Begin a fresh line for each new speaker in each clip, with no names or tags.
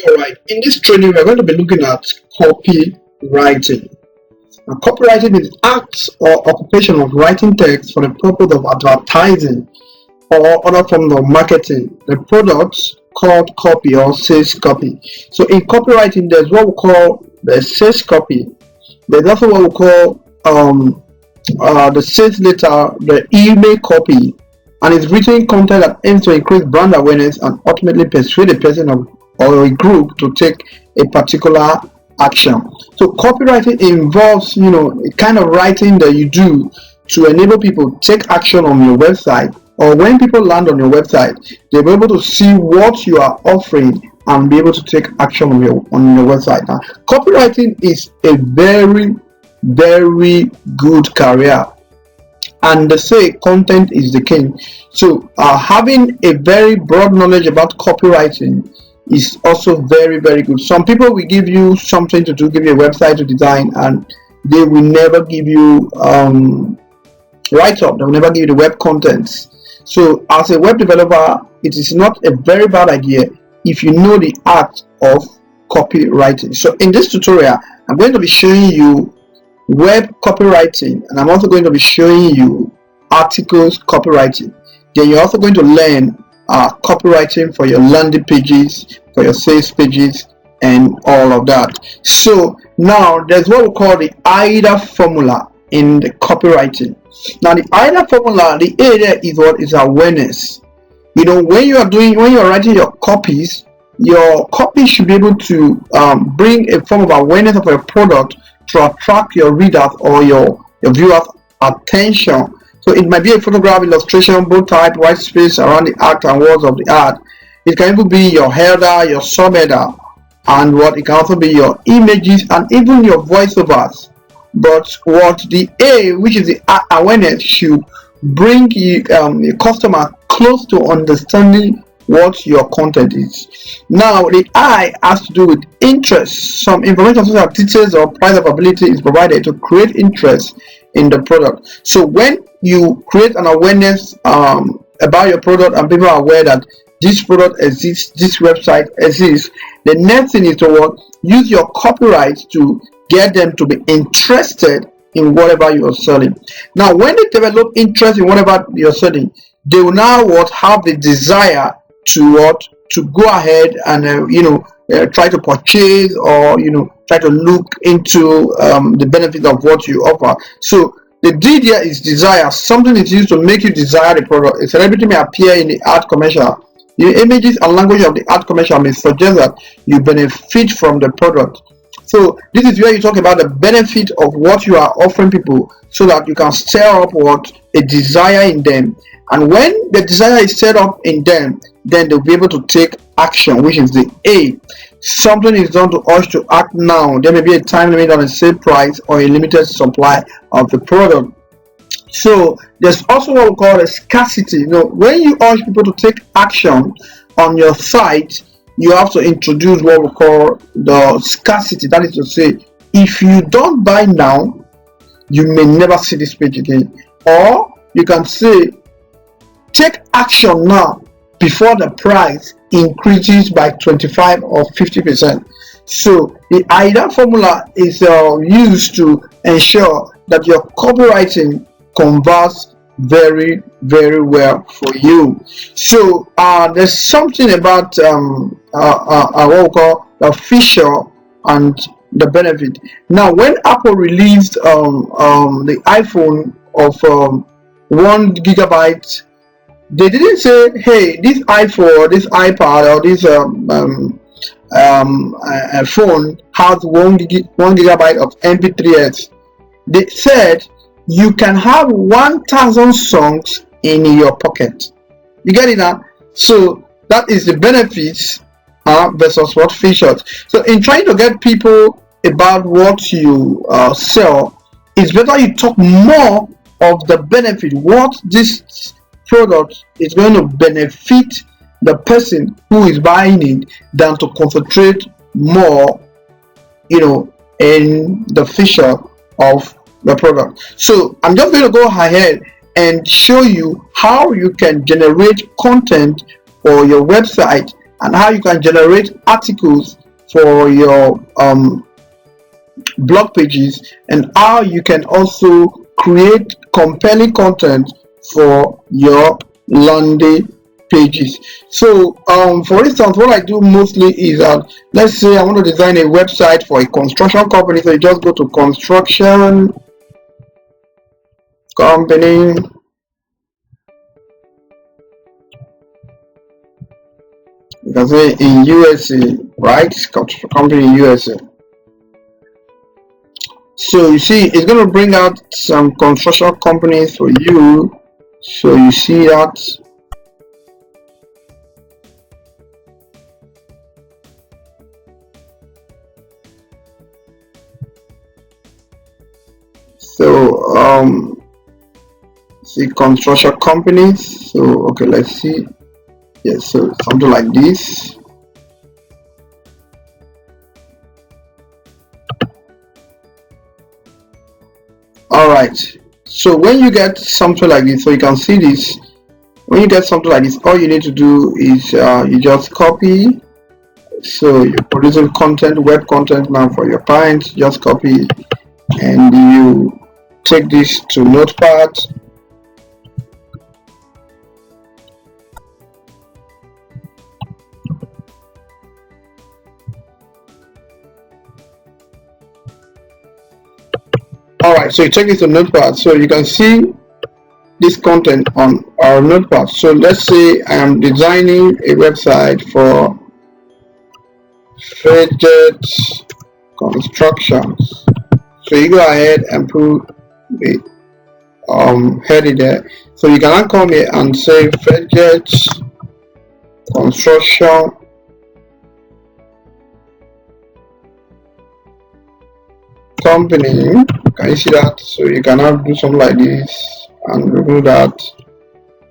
Alright, in this training we're going to be looking at copywriting. Now, copywriting is act or occupation of writing text for the purpose of advertising or other forms of marketing the products called copy or sales copy. So in copywriting there's what we call the sales copy. There's also what we call the sales letter, the email copy, and it's written content that aims to increase brand awareness and ultimately persuade a person or a group to take a particular action. So copywriting involves, a kind of writing that you do to enable people to take action on your website, or when people land on your website, they'll be able to see what you are offering and be able to take action on your website. Now, copywriting is a very, very good career, and they say content is the king. So having a very broad knowledge about copywriting is also very, very good. Some people will give you something to do, give you a website to design, and they will never give you write-up. They will never give you the web contents. So as a web developer, it is not a very bad idea if you know the art of copywriting. So in this tutorial, I'm going to be showing you web copywriting, and I'm also going to be showing you articles copywriting. Then you're also going to learn copywriting for your landing pages, for your sales pages, and all of that. So now there's what we call the IDA formula in the copywriting. Now the IDA formula, the A there is what is awareness. When you're writing your copies should be able to bring a form of awareness of your product to attract your readers or your viewers' attention. So it might be a photograph, illustration, bold type, white space around the act and words of the ad. It can even be your header, your subheader, and it can also be your images and even your voiceovers. But what the A, which is the awareness, should bring the customer close to understanding what your content is. Now the I has to do with interest. Some information such as details or price availability is provided to create interest in the product. So when you create an awareness about your product and people are aware that this product exists, this website exists, the next thing is to use your copyright to get them to be interested in whatever you are selling. Now when they develop interest in whatever you're selling, they will now have the desire to go ahead and try to purchase or try to look into the benefits of what you offer. So the D there is desire. Something is used to make you desire the product. A celebrity may appear in the ad commercial. The images and language of the ad commercial may suggest that you benefit from the product. So this is where you talk about the benefit of what you are offering people, so that you can stir up a desire in them. And when the desire is set up in them, then they'll be able to take action, which is the A. Something is done to urge to act now. There may be a time limit on a sale price or a limited supply of the product. So there's also what we call a scarcity. When you urge people to take action on your site, you have to introduce what we call the scarcity. That is to say, if you don't buy now, you may never see this page again. Or you can say, take action now before the price increases by 25 or 50%. So the IDA formula is used to ensure that your copywriting converts very, very well for you. So there's something about what we call the feature and the benefit. Now when Apple released the iPhone of 1 gigabyte, they didn't say, hey, this iPhone or this iPad or this phone has 1 gigabyte of MP3s. They said you can have 1,000 songs in your pocket. You get it now? So that is the benefits versus what features. So in trying to get people about what you sell, it's better you talk more of the benefit, what this product is going to benefit the person who is buying it, than to concentrate more in the feature of the product. So I'm just going to go ahead and show you how you can generate content for your website and how you can generate articles for your blog pages, and how you can also create compelling content for your landing pages. So for instance, what I do mostly is that, let's say I want to design a website for a construction company. So you just go to construction company, you can say in USA, right? Construction company in USA. So you see, it's going to bring out some construction companies for you. So you see that. So see construction companies. So okay, let's see. Yes, so something like this. All right, so when you get something like this, so you can see this, when you get something like this, all you need to do is you just copy. So you're producing content, web content now for your clients, just copy and you take this to Notepad. Alright, so you take it to Notepad, so you can see this content on our Notepad. So let's say I am designing a website for Fidget Constructions. So you go ahead and put the heading there. So you can come here and say Fidget Construction Company. Can you see that? So you cannot do something like this and remove that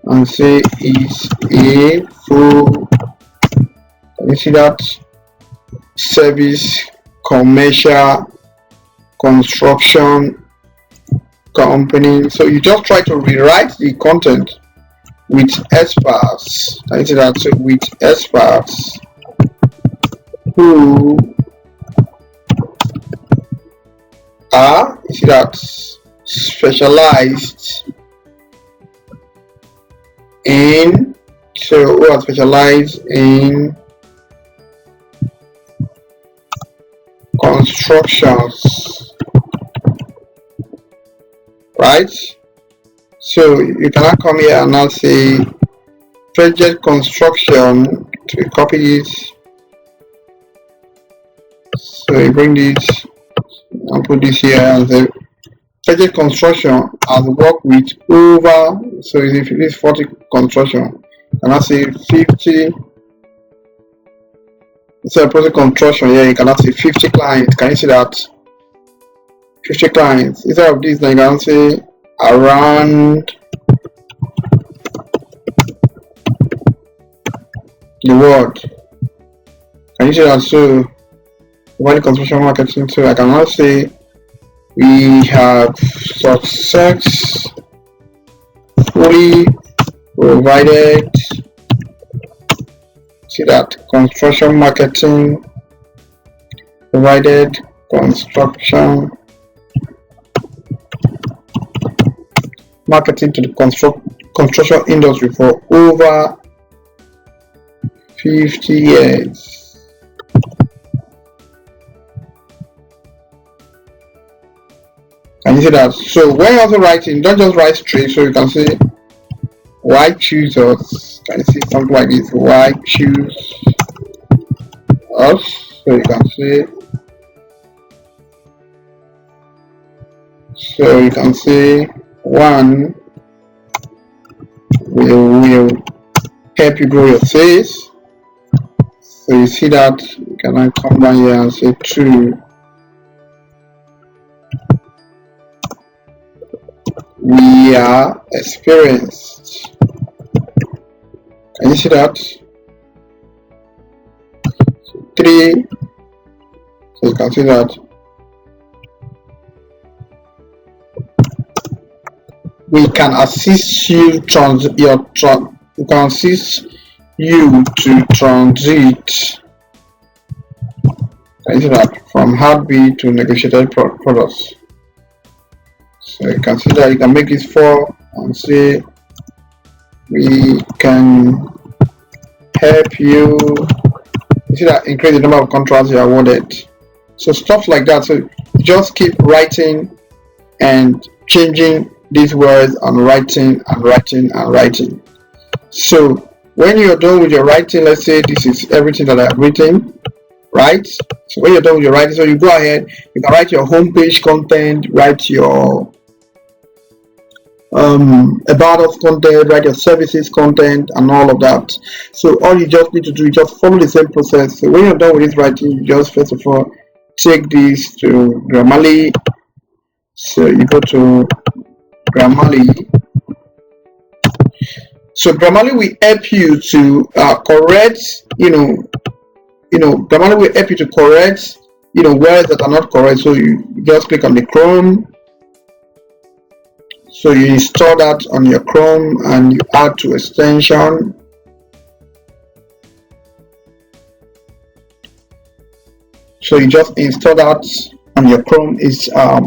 and say is a full, can you see that, service commercial construction company. So you just try to rewrite the content with experts. Can you see that? So with experts who are, you see that, specialized in, so who are specialized in constructions, right? So you cannot come here and now say project construction to copy it. So you bring this and put this here and say project construction has worked with over, so if it is 40 construction, and I say 50. So project construction here, you cannot say 50 clients. Can you see that? 50 clients. Instead of this, then you can say around the world. Can you see that? So when construction marketing, so I can now say we have successfully provided, see that, construction marketing, provided construction marketing to the construction industry for over 50 years. Can you see that? So when you're also writing, don't just write straight. So you can say why choose us. Can you see something like this? Why choose us? So you can say, so you can say one will help you grow your sales. So you see that, you can come down here and say two, we are experienced. Can you see that? So three, so you can see that we can assist you you can assist you to transit, I see that, from hard B to negotiated products. So you can see that you can make it 4 and say we can help you. You see that increase the number of contracts you are awarded. So stuff like that. So just keep writing and changing these words and writing and writing and writing. So when you're done with your writing, let's say this is everything that I've written, right? So when you're done with your writing, so you go ahead, you can write your homepage content, write your about us content, write your services content, and all of that. So all you just need to do is just follow the same process. So when you're done with this writing, you just first of all take this to Grammarly. So you go to Grammarly. So Grammarly will help you to correct, Grammarly will help you to correct, words that are not correct. So you just click on the Chrome. So you install that on your Chrome and you add to extension. So you just install that on your Chrome. It's a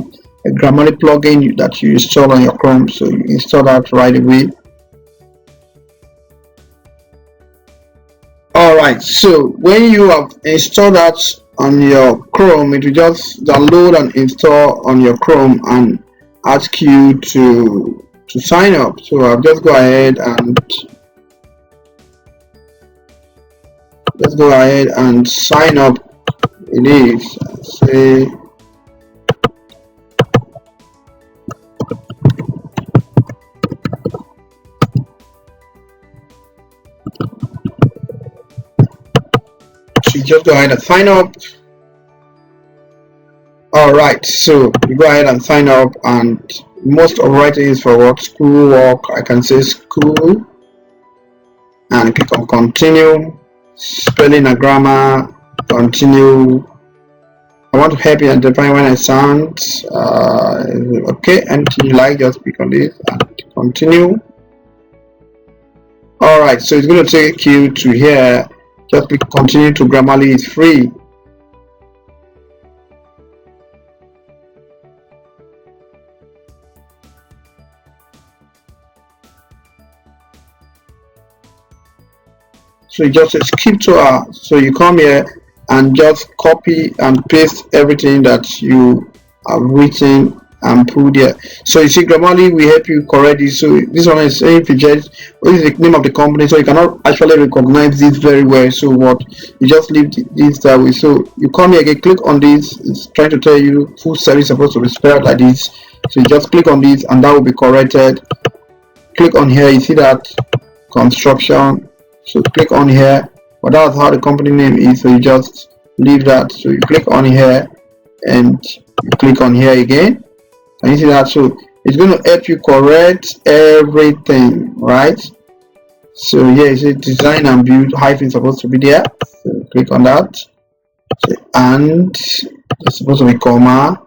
Grammarly plugin that you install on your Chrome. So you install that right away. Alright, so when you have installed that on your Chrome, it will just download and install on your Chrome and ask you to sign up. So I'll just go ahead and sign up. It is say so you just go ahead and sign up. Alright, so you go ahead and sign up, and most of writing is for what? School work. I can say school and click on continue. Spelling and grammar, continue. I want to help you identify when I sound okay, anything you like, just click on this and continue. Alright, so it's going to take you to here. Just click continue to Grammarly. Is free. So you just skip to so you come here and just copy and paste everything that you have written and put there. So you see, Grammarly will help you correct this. So this one is saying Fidget. What is the name of the company? So you cannot actually recognize this very well. So what you just leave this that way. So you come here again, click on this. It's trying to tell you full service is supposed to be spelled like this. So you just click on this and that will be corrected. Click on here. You see that construction. So click on here, but that's how the company name is. So you just leave that. So you click on here and you click on here again, and you see that. So it's going to help you correct everything, right? So yeah, you see design and build hyphen supposed to be there. So click on that. So, and it's supposed to be comma.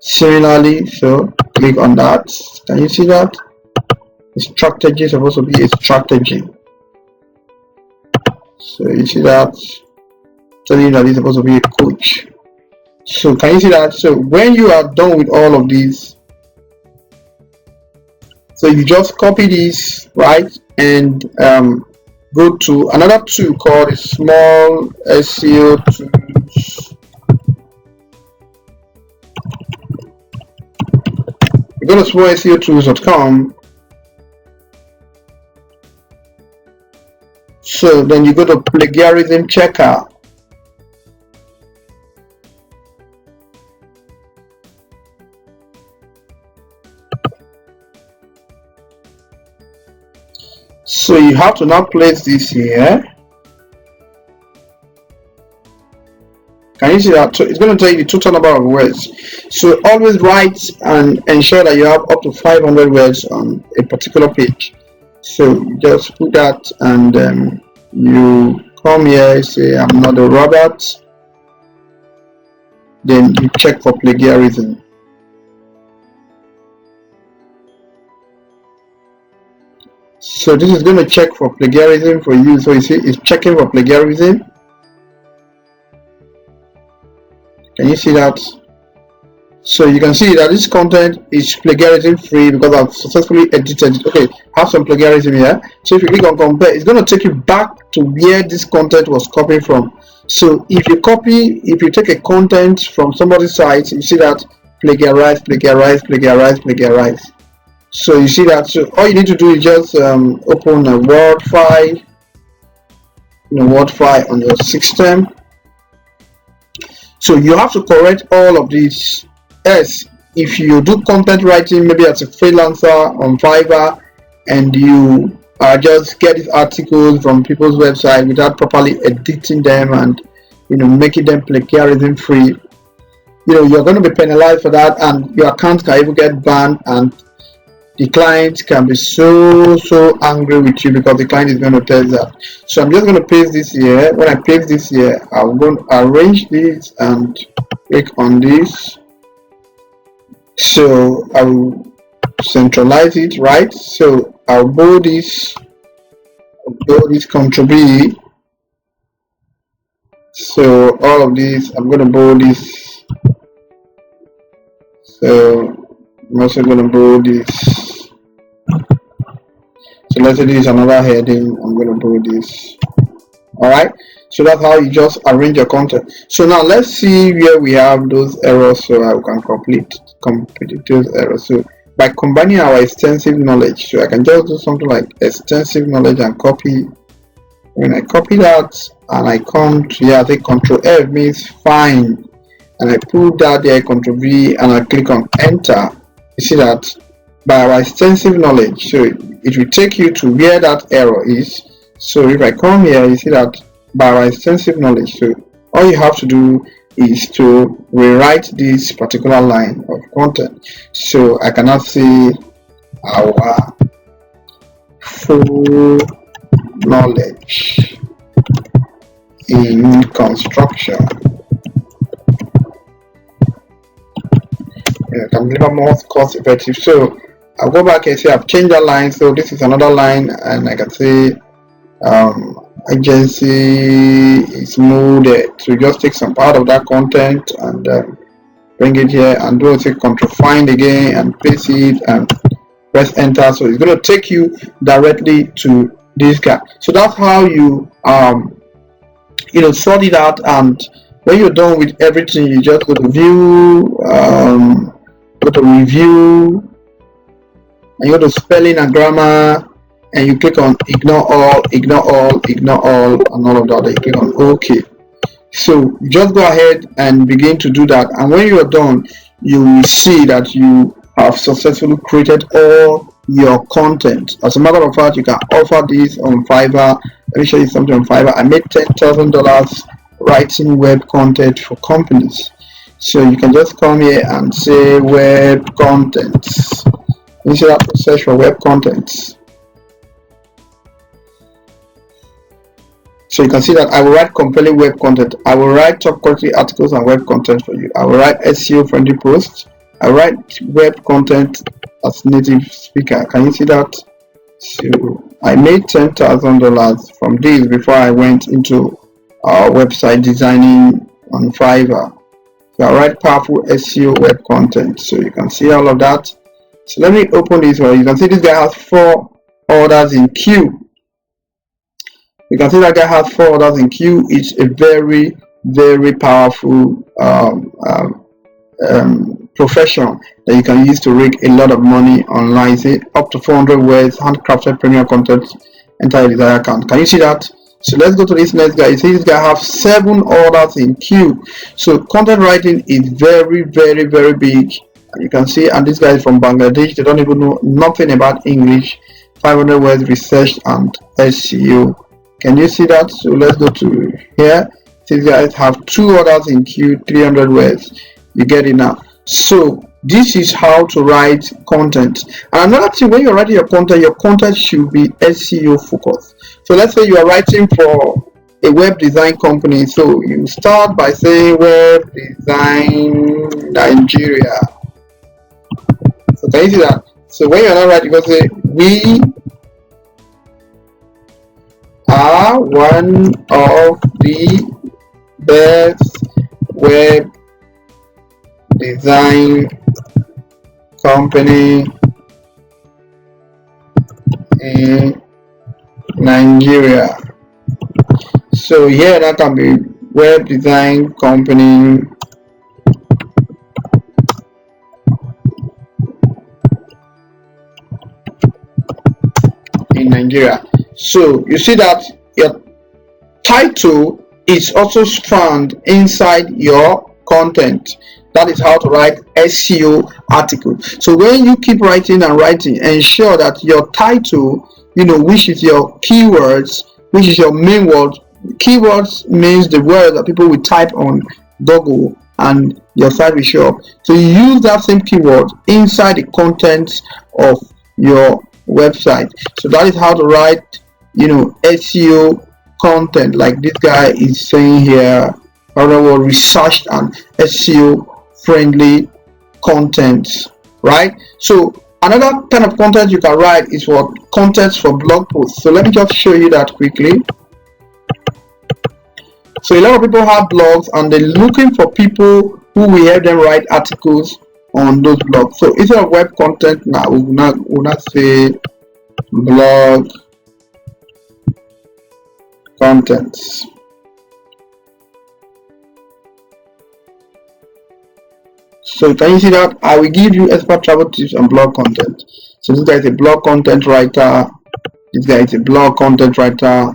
Similarly, so click on that. Can you see that? The strategy is supposed to be a strategy. So you see that telling you that it's supposed to be a coach. So can you see that? So when you are done with all of these, so you just copy this, right, and go to another tool called small SEO tools. You go to smallseotools.com. So then you go to plagiarism checker. So you have to now place this here. Can you see that? So it's going to tell you the total number of words. So always write and ensure that you have up to 500 words on a particular page. So just put that, and you come here, say I'm not a Robert, then you check for plagiarism. . So this is going to check for plagiarism for you. So you see it's checking for plagiarism. Can you see that? So you can see that this content is plagiarism free because I've successfully edited it. Okay, have some plagiarism here. So if you click on compare, it's going to take you back to where this content was copied from. So if you take a content from somebody's site, you see that plagiarize. So you see that. So all you need to do is just open a Word file, on your system. So you have to correct all of these. Yes, if you do content writing, maybe as a freelancer on Fiverr, and you just get these articles from people's website without properly editing them and making them plagiarism free, you're going to be penalized for that, and your account can even get banned, and the client can be so angry with you because the client is going to tell that. So I'm just going to paste this here. When I paste this here, I'm going to arrange this and click on this. So I will centralize it, right? So I'll bold this Ctrl B. So all of this, I'm going to bold this. So I'm also going to bold this. So let's say this is another heading. I'm going to bold this. Alright, so that's how you just arrange your content. So now let's see where we have those errors, so I can complete those errors. So by combining our extensive knowledge, so I can just do something like extensive knowledge and copy. When I copy that and I come to here, I take Ctrl F means find, and I put that there, Ctrl V, and I click on enter. You see that by our extensive knowledge, so it will take you to where that error is. So if I come here, you see that by our extensive knowledge, so all you have to do is to rewrite this particular line of content. So I cannot see our full knowledge in construction. I can deliver more cost effective. So I'll go back and say I've changed that line. So this is another line, and I can say agency is molded. So just take some part of that content and bring it here and do say Ctrl find again and paste it and press enter. So it's going to take you directly to this guy. So that's how you sort it out, and when you're done with everything, you just go to view, go to review, and you go to spelling and grammar, and you click on ignore all, and all of that. You click on OK. So just go ahead and begin to do that, and when you are done, you will see that you have successfully created all your content. As a matter of fact, you can offer this on Fiverr. Let me show you something on Fiverr. I made $10,000 writing web content for companies. So you can just come here and say web contents. You see that, search for web contents. So you can see that I will write compelling web content. I will write top quality articles and web content for you. I will write SEO friendly posts. I write web content as native speaker. Can you see that? So I made $10,000 from this before I went into our website designing on Fiverr. So I write powerful SEO web content. So you can see all of that. So let me open this one. You can see this guy has 4 orders in queue. You can see that guy has 4 orders in queue. It's a very, very powerful profession that you can use to make a lot of money online. Say up to 400 words, handcrafted premium content, enter your desired account. Can you see that? So let's go to this next guy. You see this guy has 7 orders in queue. So content writing is very, very, very big. And you can see, and this guy is from Bangladesh. They don't even know nothing about English. 500 words research and SEO. Can you see that? So let's go to here. These guys have 2 orders in queue, 300 words. You get it now. So this is how to write content. And another thing, when you're writing your content should be SEO focused. So let's say you are writing for a web design company. So you start by saying web design Nigeria. So can you see that? So when you're not writing, you go say we are one of the best web design company in Nigeria. So here that can be web design company in Nigeria. So you see that your title is also found inside your content. That is how to write SEO article. So when you keep writing and writing, ensure that your title, which is your keywords, which is your main word. Keywords means the word that people will type on Google and your site will show up. So you use that same keyword inside the contents of your website. So that is how to write, SEO content, like this guy is saying here. Other word, researched and SEO friendly content, right? So another kind of content you can write is for content for blog posts. So let me just show you that quickly. So a lot of people have blogs and they're looking for people who will help them write articles on those blogs. So instead of web content, now we will not say blog contents. So can you see that I will give you expert travel tips on blog content. So this guy is a blog content writer. This guy is a blog content writer.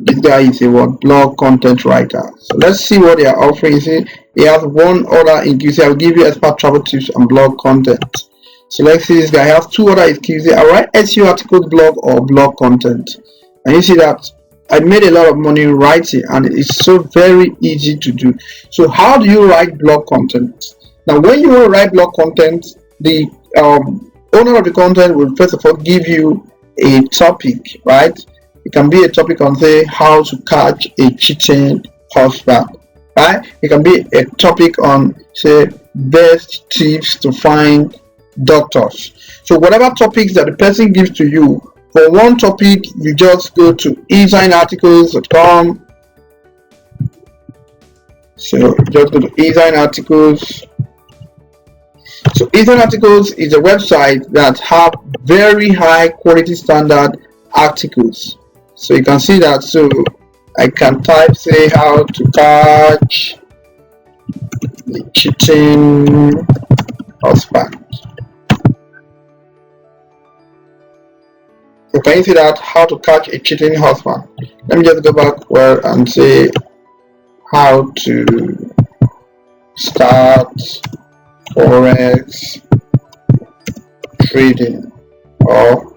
This guy is a blog content writer. So let's see what they are offering. You see, he has one other inclusive. I will give you expert travel tips on blog content. So let's see, this guy has two other inclusive. I write SEO articles, blog or blog content. And you see that I made a lot of money writing, and it's so very easy to do. So how do you write blog content? Now, when you want to write blog content, the owner of the content will first of all give you a topic, right? It can be a topic on, say, how to catch a cheating husband, right? It can be a topic on, say, best tips to find doctors. So whatever topics that the person gives to you, for one topic, you just go to eDesignArticles.com. So just go to eDesignArticles. So eDesignArticles is a website that have very high quality standard articles. So you can see that. So I can type, say, how to catch the cheating husband. So can you see that? How to catch a cheating husband. Let me just go back where and say how to start forex trading or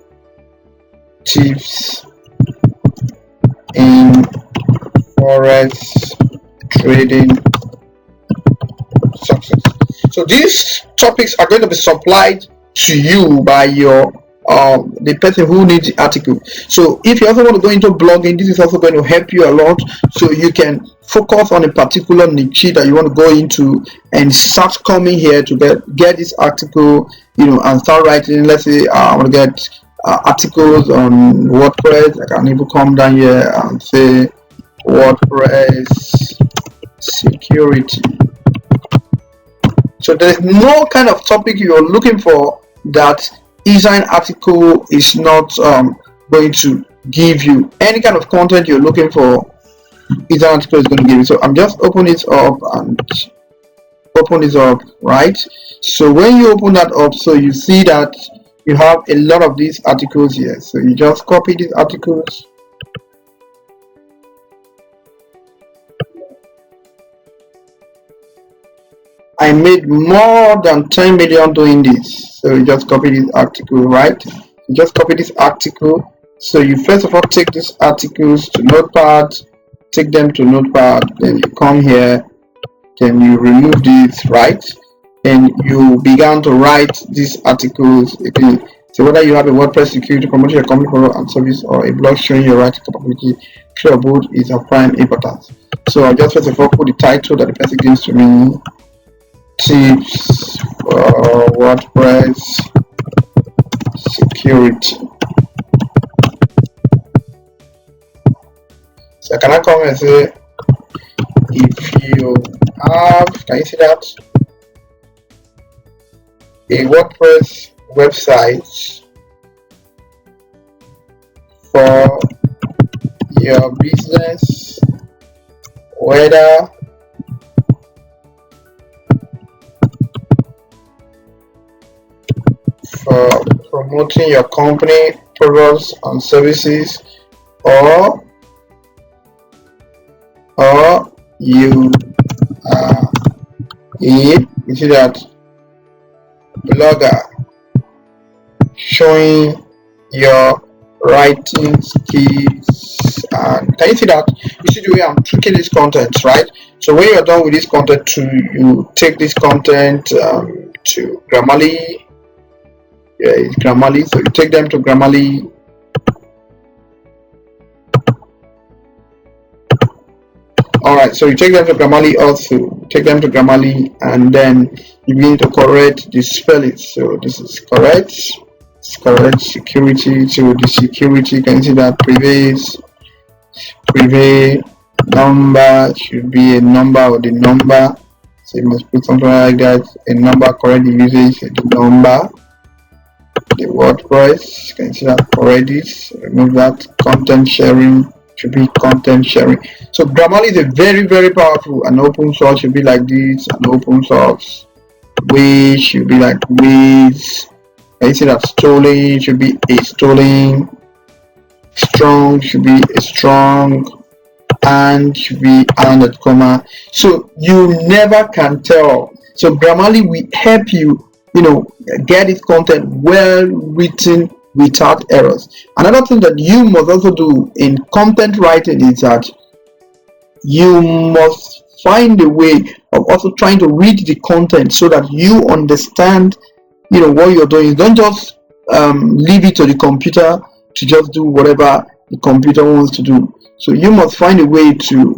tips in forex trading success. So these topics are going to be supplied to you by your the person who needs the article. So if you also want to go into blogging, this is also going to help you a lot, so you can focus on a particular niche that you want to go into and start coming here to get this article, and start writing. Let's say I want to get articles on WordPress. I can even come down here and say WordPress security. So there's no kind of topic you're looking for that eDesign article is not going to give you. Any kind of content you're looking for, eDesign article is going to give you. So I'm just opening it up and open it up, right? So when you open that up, so you see that you have a lot of these articles here. So you just copy these articles. I made more than 10 million doing this. So you just copy this article, right? You just copy this article. So you first of all take these articles to Notepad, take them to Notepad, then you come here, then you remove these, right? And you began to write these articles again. So whether you have a WordPress security, promoting your company product and service, or a blog showing your writing capability, clear both is of prime importance. So I just first of all put the title that the person gives to me. Tips for WordPress security. So can I come and say, if you have, can you see that, a WordPress website for your business, whether for promoting your company products and services, or you are you see that, blogger showing your writing skills. And can you see that? You see the way I'm tweaking this content, right? So when you're done with this content, you take this content to Grammarly. Yeah, it's Grammarly. So you take them to Grammarly. Alright, so you take them to Grammarly also. Take them to Grammarly, and then you begin to correct the spelling. So this is correct. It's correct. Security. So the security, can you see that? Privé number should be a number, or the number. So you must put something like that. A number, correct the usage, the number. The WordPress, can you see that? Correct this. Remove that. Content sharing should be content sharing. So Grammarly is a very, very powerful. An open source should be like this. An open source. Way should be like ways. Can you see that? Stolen should be a stolen. Strong should be a strong. And should be and comma. So you never can tell. So Grammarly will help you, get this content well written without errors. Another thing that you must also do in content writing is that you must find a way of also trying to read the content so that you understand what you're doing. Don't just leave it to the computer to just do whatever the computer wants to do. So you must find a way to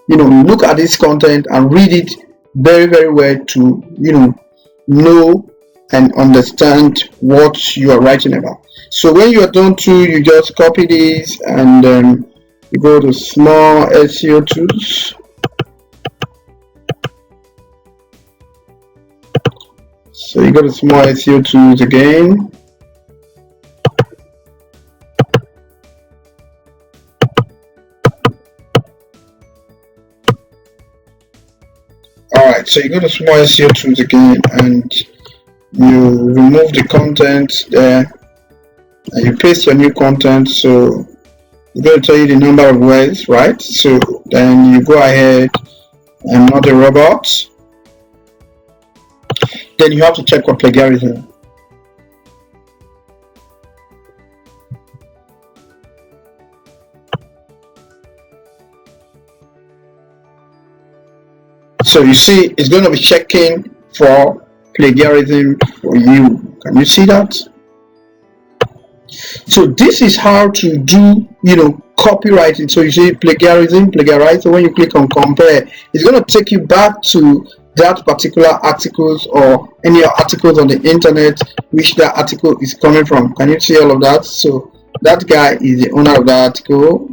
look at this content and read it very, very well to know and understand what you are writing about. So when you are done you just copy this, and then you go to small SEO tools. So you go to small SEO tools again. Alright, so you go to small SEO tools again, and you remove the content there, and you paste your new content. So it's going to tell you the number of words, right? So then you go ahead, I'm not a robot. Then you have to check for plagiarism. So you see, it's going to be checking for plagiarism for you. Can you see that? So this is how to do copywriting. So you see plagiarism, plagiarize. So when you click on compare, it's going to take you back to that particular articles or any articles on the internet which that article is coming from. Can you see all of that? So that guy is the owner of the article,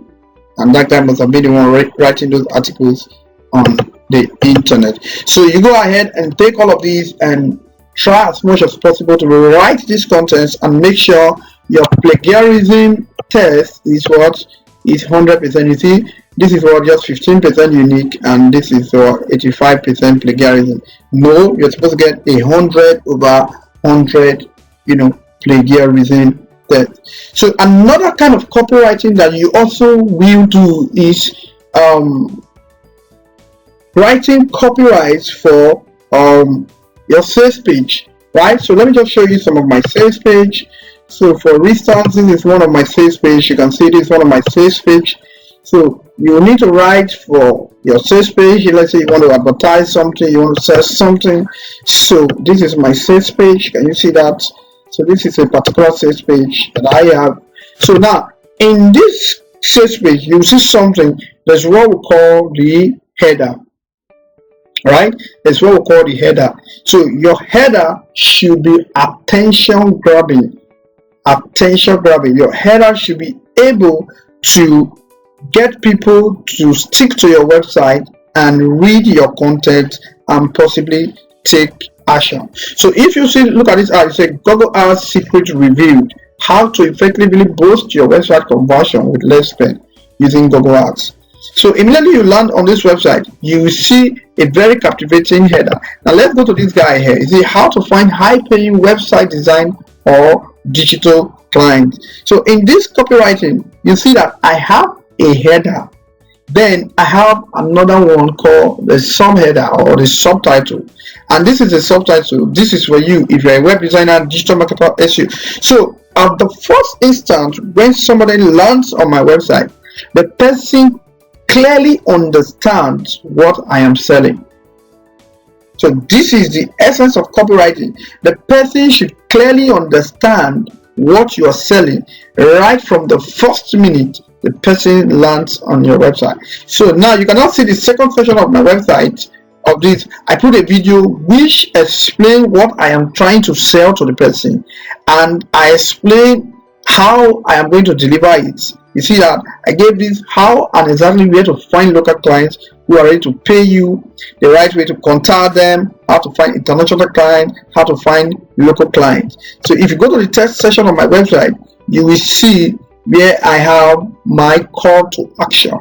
and that guy must have been the one writing those articles on the internet. So you go ahead and take all of these and try as much as possible to rewrite these contents and make sure your plagiarism test is what is 100%. You see, this is what just 15% unique, and this is 85% plagiarism. No, you're supposed to get 100/100 plagiarism test. So another kind of copywriting that you also will do is writing copyrights for your sales page, right? So let me just show you some of my sales page. So for instance, this is one of my sales page. You can see this is one of my sales page. So you need to write for your sales page. Let's say you want to advertise something, you want to sell something. So this is my sales page. Can you see that? So this is a particular sales page that I have. So now in this sales page, you see something. There's what we call the header. Right? That's what we call the header. So your header should be attention grabbing. Your header should be able to get people to stick to your website and read your content and possibly take action. So if you see, look at this ad, it says Google Ads secret revealed: how to effectively boost your website conversion with less spend using Google Ads. So immediately you land on this website, you will see a very captivating header. Now let's go to this guy here. You see how to find high-paying website design or digital clients. So in this copywriting, you see that I have a header. Then I have another one called the subheader or the subtitle. And this is a subtitle. This is for you if you're a web designer, digital marketer, SEO. So at the first instance, when somebody lands on my website, the person clearly understands what I am selling. So this is the essence of copywriting. The person should clearly understand what you are selling right from the first minute the person lands on your website. So now you can now see the second section of my website of this. I put a video which explains what I am trying to sell to the person, and I explain how I am going to deliver it. You see that I gave this how and exactly where to find local clients who are ready to pay you, the right way to contact them, how to find international clients, how to find local clients. So if you go to the text section of my website, you will see where I have my call to action.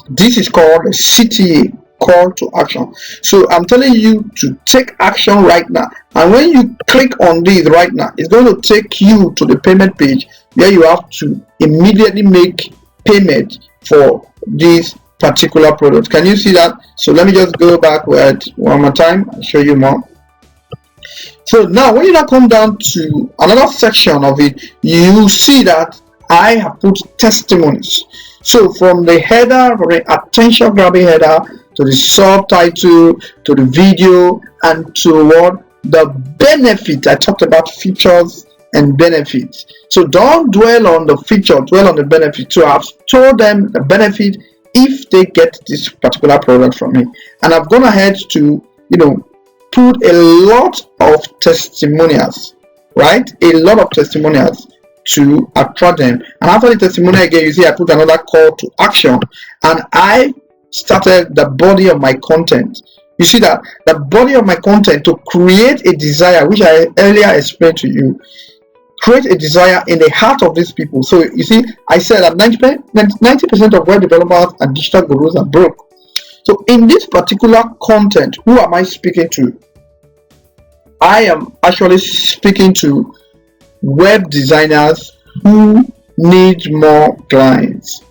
This is called a CTA, call to action. So I'm telling you to take action right now, and when you click on this right now, it's going to take you to the payment page where you have to immediately make payment for this particular product. Can you see that? So let me just go backward one more time and show you more. So now when you now come down to another section of it, you see that I have put testimonies. So from the header, from the attention grabbing header, to the subtitle, to the video, and to what the benefit. I talked about features and benefits. So don't dwell on the feature, dwell on the benefit. So I've told them the benefit if they get this particular product from me, and I've gone ahead to put a lot of testimonials, right? A lot of testimonials to attract them. And after the testimonial again, you see I put another call to action, and I started the body of my content. You see that the body of my content to create a desire, which I earlier explained to you, create a desire in the heart of these people. So you see, I said that 90% of web developers and digital gurus are broke. So in this particular content, who am I speaking to? I am actually speaking to web designers who need more clients.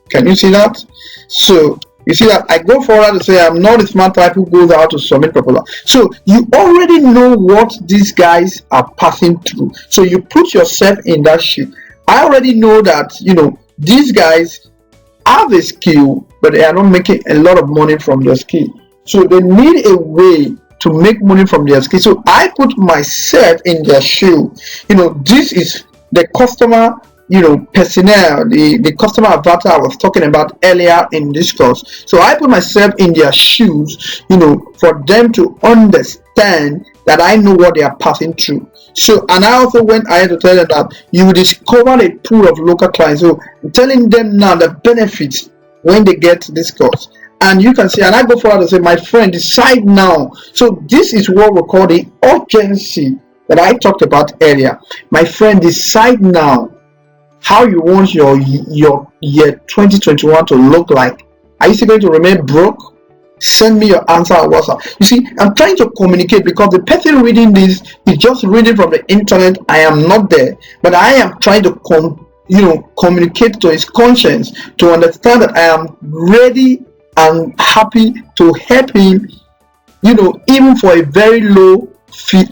Can you see that? So you see that I go forward to say I'm not a smart type who goes out to submit proposal. So you already know what these guys are passing through. So you put yourself in that shoe. I already know that these guys have a skill, but they are not making a lot of money from their skill. So they need a way to make money from their skill. So I put myself in their shoe. This is the customer personnel, the customer avatar I was talking about earlier in this course. So I put myself in their shoes, for them to understand that I know what they are passing through. So, and I also went ahead to tell them that you will discover a pool of local clients. So I'm telling them now the benefits when they get this course. And you can see, and I go forward and say, my friend, decide now. So this is what we call the urgency that I talked about earlier. My friend, decide now how you want your year 2021 to look like. Are you still going to remain broke? Send me your answer on WhatsApp. You see, I'm trying to communicate because the person reading this is just reading from the internet. I am not there, but I am trying to communicate to his conscience to understand that I am ready and happy to help him, even for a very low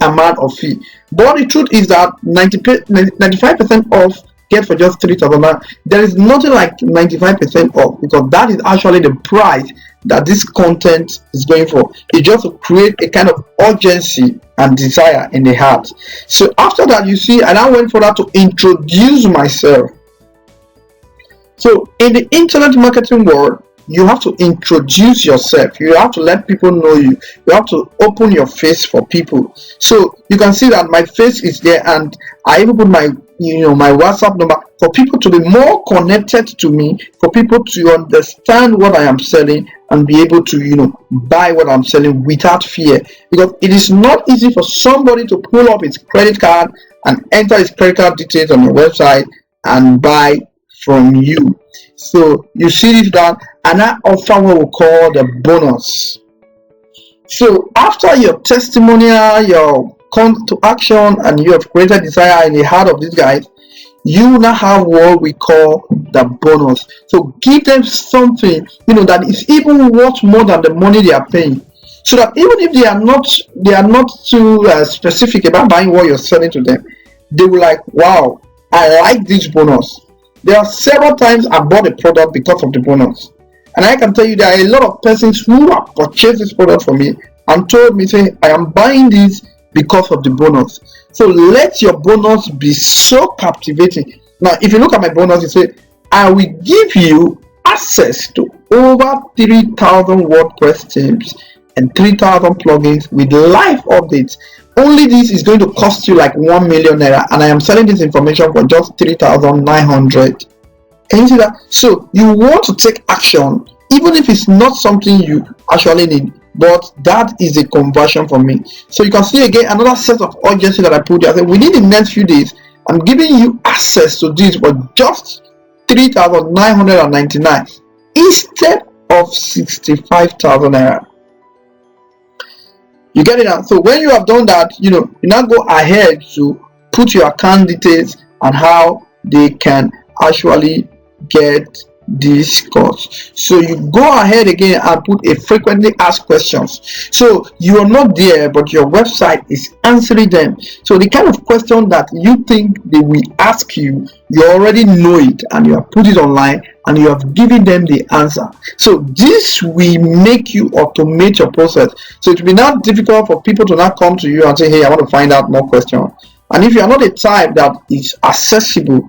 amount of fee. But the truth is that 95% off get for just 3,000. There is nothing like 95% off, because that is actually the price that this content is going for. It's just to create a kind of urgency and desire in the heart. So after that, you see, and I went further to introduce myself. So in the internet marketing world, you have to introduce yourself. You have to let people know you. You have to open your face for people. So you can see that my face is there, and I even put my my WhatsApp number, for people to be more connected to me, for people to understand what I am selling and be able to buy what I'm selling without fear. Because it is not easy for somebody to pull up his credit card and enter his credit card details on your website and buy from you. So you see this down, and I offer what we call the bonus. So after your testimonial, your call to action, and you have created desire in the heart of these guys, you now have what we call the bonus. So give them something that is even worth more than the money they are paying, so that even if they are not too specific about buying what you're selling to them, they will like, wow, I like this bonus. There are several times I bought a product because of the bonus, and I can tell you there are a lot of persons who have purchased this product from me and told me, say, I am buying this because of the bonus. So let your bonus be so captivating. Now, if you look at my bonus, you say, I will give you access to over 3,000 WordPress themes and 3,000 plugins with live updates. Only this is going to cost you like 1 million naira, and I am selling this information for just 3,900. Can you see that? So you want to take action, even if it's not something you actually need, but that is a conversion for me. So you can see again another set of urgency that I put there. I said, within the next few days, I'm giving you access to this for just 3,999 instead of 65,000 naira. You get it now? So when you have done that, you now go ahead to put your account details and how they can actually get this course. So you go ahead again and put a frequently asked questions. So you are not there, but your website is answering them. So the kind of question that you think they will ask you, you already know it, and you have put it online and you have given them the answer. So this will make you automate your process. So it will be not difficult for people to now come to you and say, hey, I want to find out more questions. And if you are not a type that is accessible,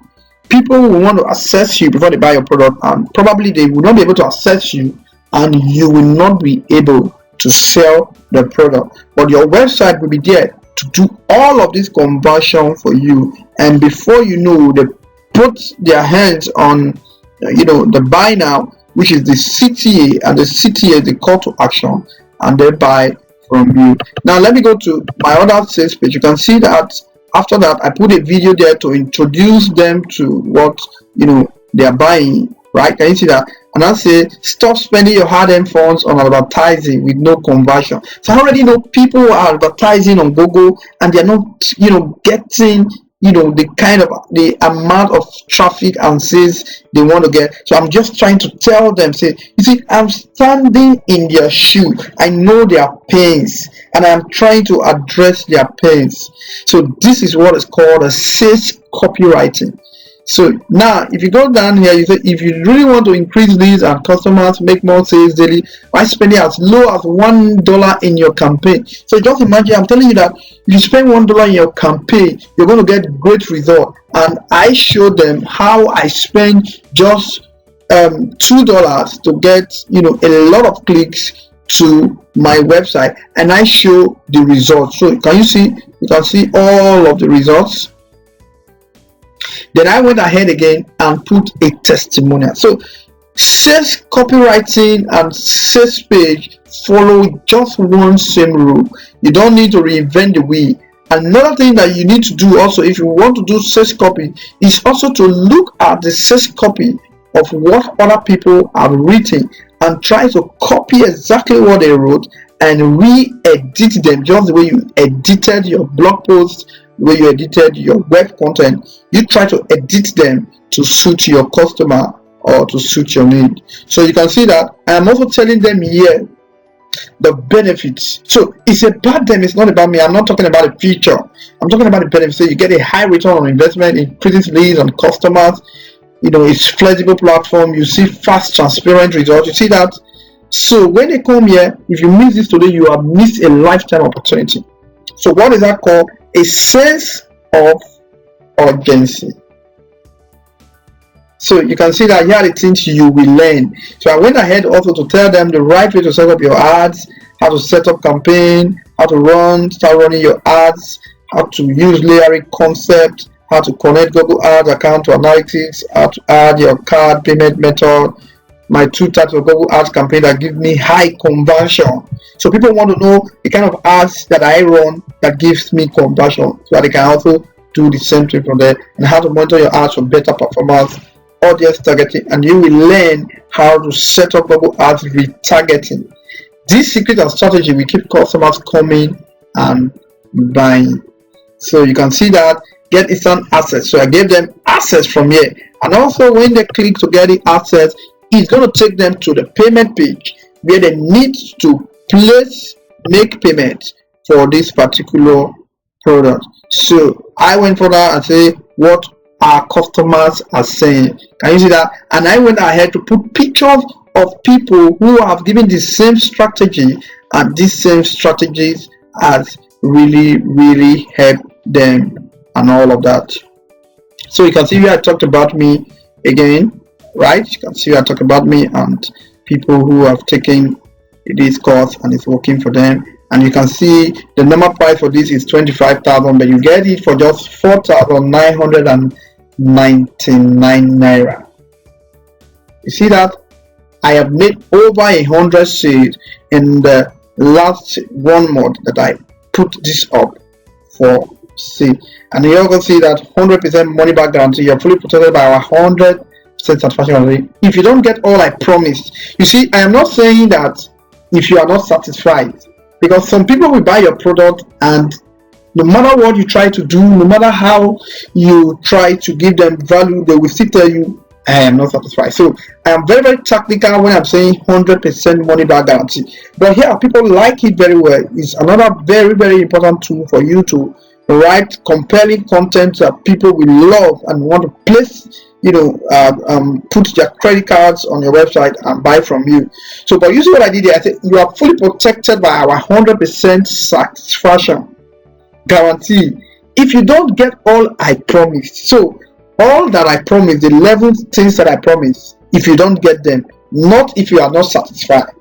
people will want to assess you before they buy your product, and probably they will not be able to assess you, and you will not be able to sell the product. But your website will be there to do all of this conversion for you, and before you know, they put their hands on the buy now, which is the CTA, and the CTA is the call to action, and they buy from you. Now let me go to my other sales page. You can see that after that I put a video there to introduce them to what they are buying, right? Can you see that? And I say, stop spending your hard-earned funds on advertising with no conversion. So I already know people are advertising on Google and they're not getting the amount of traffic and sales they want to get. So I'm just trying to tell them, say, you see, I'm standing in their shoe. I know their pains and I'm trying to address their pains. So this is what is called a sales copywriting. So now if you go down here, you say, if you really want to increase leads and customers, make more sales daily by spending as low as $1 in your campaign. So just imagine, I'm telling you that if you spend $1 in your campaign, you're going to get great result. And I show them how I spend just $2 to get a lot of clicks to my website, and I show the results. So can you see? You can see all of the results. Then I went ahead again and put a testimonial. So sales copywriting and sales page follow just one same rule. You don't need to reinvent the wheel. Another thing that you need to do also, if you want to do sales copy, is also to look at the sales copy of what other people have written and try to copy exactly what they wrote and re-edit them just the way you edited your blog post, the way you edited your web content. You try to edit them to suit your customer or to suit your need. So you can see that I am also telling them here the benefits. So it's about them, it's not about me. I'm not talking about a feature, I'm talking about the benefits. So you get a high return on investment, increases leads and customers. It's flexible platform. You see fast, transparent results. You see that. So when they come here, if you miss this today, you have missed a lifetime opportunity. So what is that called? A sense of urgency. So you can see that here are the things you will learn. So I went ahead also to tell them the right way to set up your ads, how to set up campaign, how to start running your ads, how to use layering concept, how to connect Google Ads account to analytics, how to add your card payment method, my 2 types of Google Ads campaign that give me high conversion. So people want to know the kind of ads that I run that gives me conversion, so that they can also do the same thing from there, and how to monitor your ads for better performance, audience targeting, and you will learn how to set up Google Ads retargeting. This secret and strategy will keep customers coming and buying. So you can see that get instant access. So I gave them access from here, and also when they click to get the access, it's going to take them to the payment page where they need to make payment for this particular product. So I went further and say what our customers are saying. Can you see that? And I went ahead to put pictures of people who have given the same strategy, and these same strategies has really helped them and all of that. So you can see where I talked about me again, right? You can see where I talk about me and people who have taken this course and it's working for them. And you can see the normal price for this is 25,000, but you get it for just 4,999 naira. You see that I have made over 100 sales in the last 1 month that I put this up for sale. And you also see that 100% money back guarantee. You're fully protected by our 100% satisfaction rate. If you don't get all I promised, you see, I am not saying that if you are not satisfied, because some people will buy your product and no matter what you try to do, no matter how you try to give them value, they will still tell you, I am not satisfied. So I am very technical when I'm saying 100% money back guarantee. But here people like it very well. It's another very important tool for you to write compelling content that people will love and want to place, put their credit cards on your website and buy from you. So but you see what I did here, I said you are fully protected by our 100% satisfaction guarantee if you don't get all I promised. So all that I promised, the 11 things that I promised, if you don't get them, not if you are not satisfied.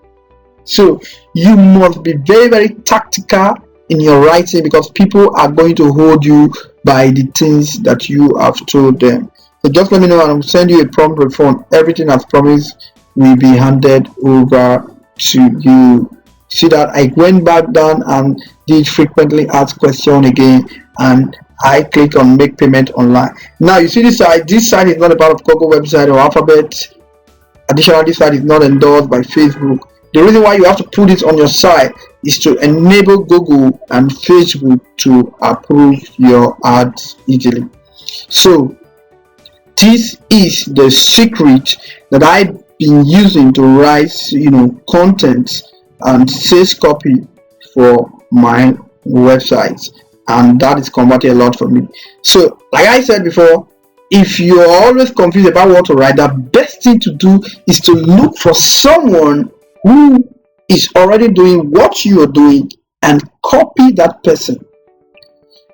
So you must be very tactical in your writing, because people are going to hold you by the things that you have told them. So just let me know and I'll send you a prompt refund. Everything as promised will be handed over to you. See that I went back down and did frequently asked question again, and I click on make payment online. Now you see this site. This site is not a part of Google website or Alphabet. Additionally, this site is not endorsed by Facebook. The reason why you have to put it on your site is to enable Google and Facebook to approve your ads easily. So this is the secret that I've been using to write, content and sales copy for my websites, and that is converting a lot for me. So like I said before, if you're always confused about what to write, the best thing to do is to look for someone who is already doing what you are doing and copy that person.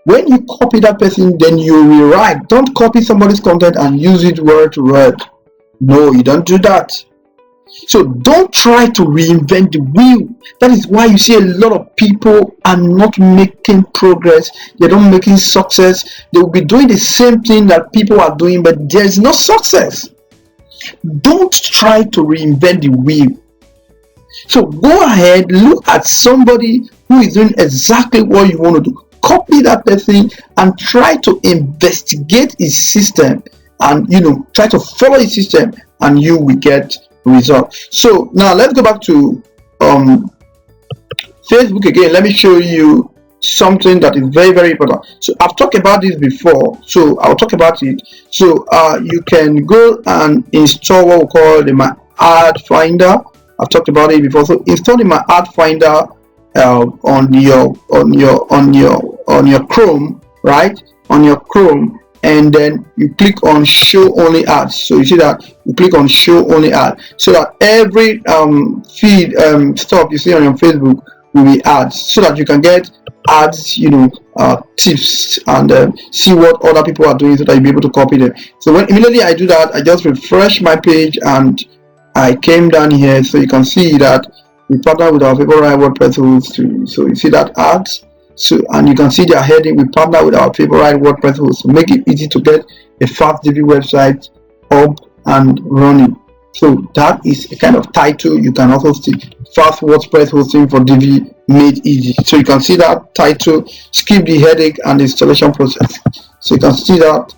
When you copy that person, then you rewrite. Don't copy somebody's content and use it word to word. No, you don't do that. So don't try to reinvent the wheel. That is why you see a lot of people are not making progress. They're not making success. They will be doing the same thing that people are doing, but there's no success. Don't try to reinvent the wheel. So go ahead, look at somebody who is doing exactly what you want to do. Copy that person and try to investigate his system, and try to follow his system, and you will get results. So now let's go back to Facebook again. Let me show you something that is very important. So I've talked about this before, so I'll talk about it. So you can go and install what we call the My Ad Finder. I've talked about it before. So install the My Ad Finder on your Chrome, right? On your Chrome, and then you click on show only ads. So you see that you click on show only ad, so that every feed stuff you see on your Facebook will be ads, so that you can get ads, tips, and see what other people are doing, so that you'll be able to copy them. So when immediately I do that, I just refresh my page and I came down here, so you can see that we partner with our favorite WordPress host too. So you see that ads, So, and you can see their heading: we partner with our favorite WordPress host to make it easy to get a fast DB website up and running. So that is a kind of title. You can also see fast WordPress hosting for DB made easy. So you can see that title, skip the headache and the installation process. So you can see that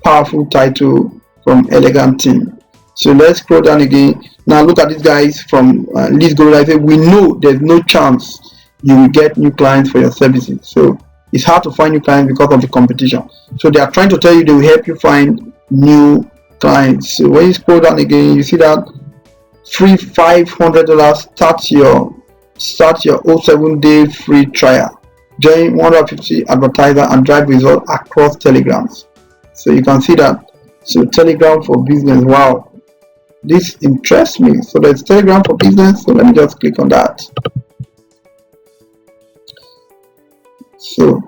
powerful title from Elegant Team. So let's scroll down again. Now look at these guys from Let's Go Live. We know there's no chance you will get new clients for your services. So it's hard to find new clients because of the competition. So they are trying to tell you they will help you find new clients. So when you scroll down again, you see that free $500 start your 07-day free trial. Join 150 advertiser and drive results across Telegrams. So you can see that. So Telegram for business. Wow, this interests me. So there's Telegram for business. So let me just click on that. So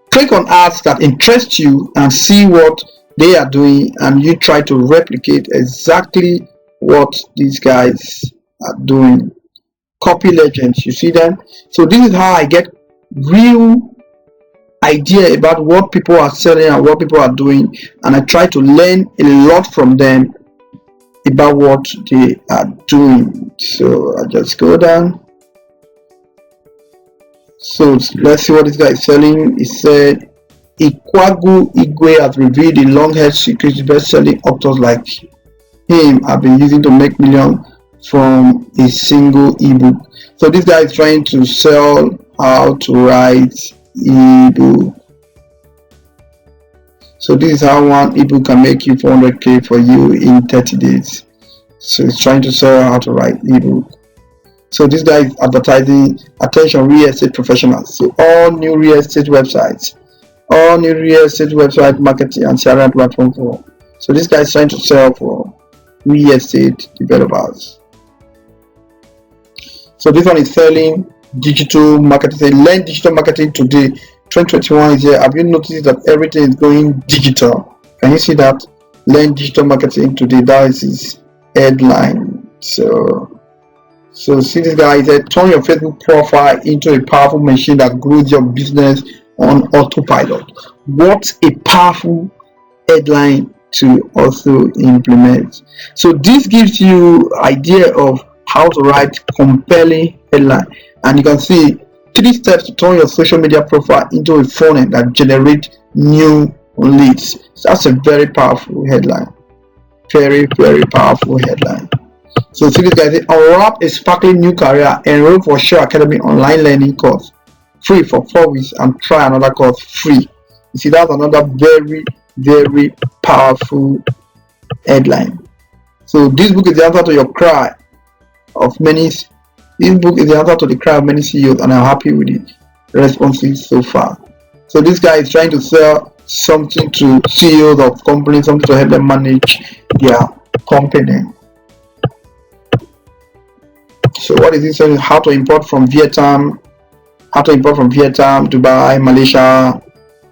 click on ads that interest you and see what they are doing, and you try to replicate exactly what these guys are doing. Copy legends, you see them. So this is how I get real idea about what people are selling and what people are doing, and I try to learn a lot from them about what they are doing. So I just go down. So let's see what this guy is selling. He said Ikwagu Igwe has revealed the long-haired secrets best-selling authors like him have been using to make millions from a single ebook. So this guy is trying to sell how to write ebook. So this is how one ebook can make you 400k for you in 30 days. So he's trying to sell how to write ebook. So this guy is advertising, attention real estate professionals. So all new real estate websites, marketing and CRM platform for. So this guy is trying to sell for real estate developers. So this one is selling digital marketing. Say, learn digital marketing today. 2021 is here. Have you noticed that everything is going digital? Can you see that? Learn digital marketing today. That is his headline. So see this guy said, turn your Facebook profile into a powerful machine that grows your business on autopilot. What a powerful headline to also implement. So this gives you idea of how to write compelling headline, and you can see 3 steps to turn your social media profile into a funnel that generates new leads. So that's a very powerful headline. Very powerful headline. So see this guy say, unwrap a sparkling new career, enroll for Show Academy online learning course free for 4 weeks and try another course free. You see, that's another very powerful headline. So this book is the answer to your cry of many. This book is the answer to the cry of many CEOs, and I'm happy with the responses so far. So this guy is trying to sell something to CEOs of companies, something to help them manage their company. So what is he saying? How to import from Vietnam, Dubai, Malaysia,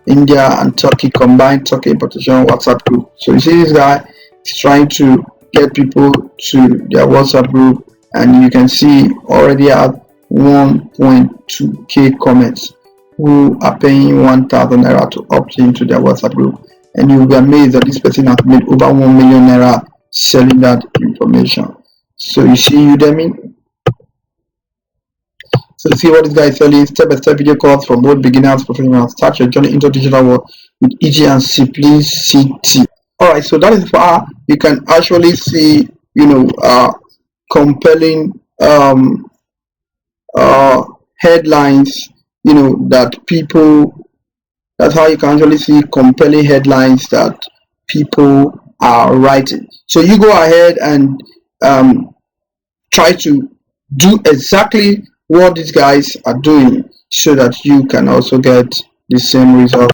India, and Turkey. Combined Turkey importation WhatsApp group. So you see this guy is trying to get people to their WhatsApp group, and you can see already have 1.2k comments who are paying 1,000 naira to opt into their WhatsApp group, and you will be amazed that this person has made over 1 million naira selling that information. So you see Udemy. So see what this guy is selling: step-by-step video course for both beginners and professionals. Start your journey into digital world with easy and simplicity. Alright, so that is far. You can actually see, compelling headlines, that people, that's how you can actually see compelling headlines that people are writing. So you go ahead and try to do exactly what these guys are doing so that you can also get the same result.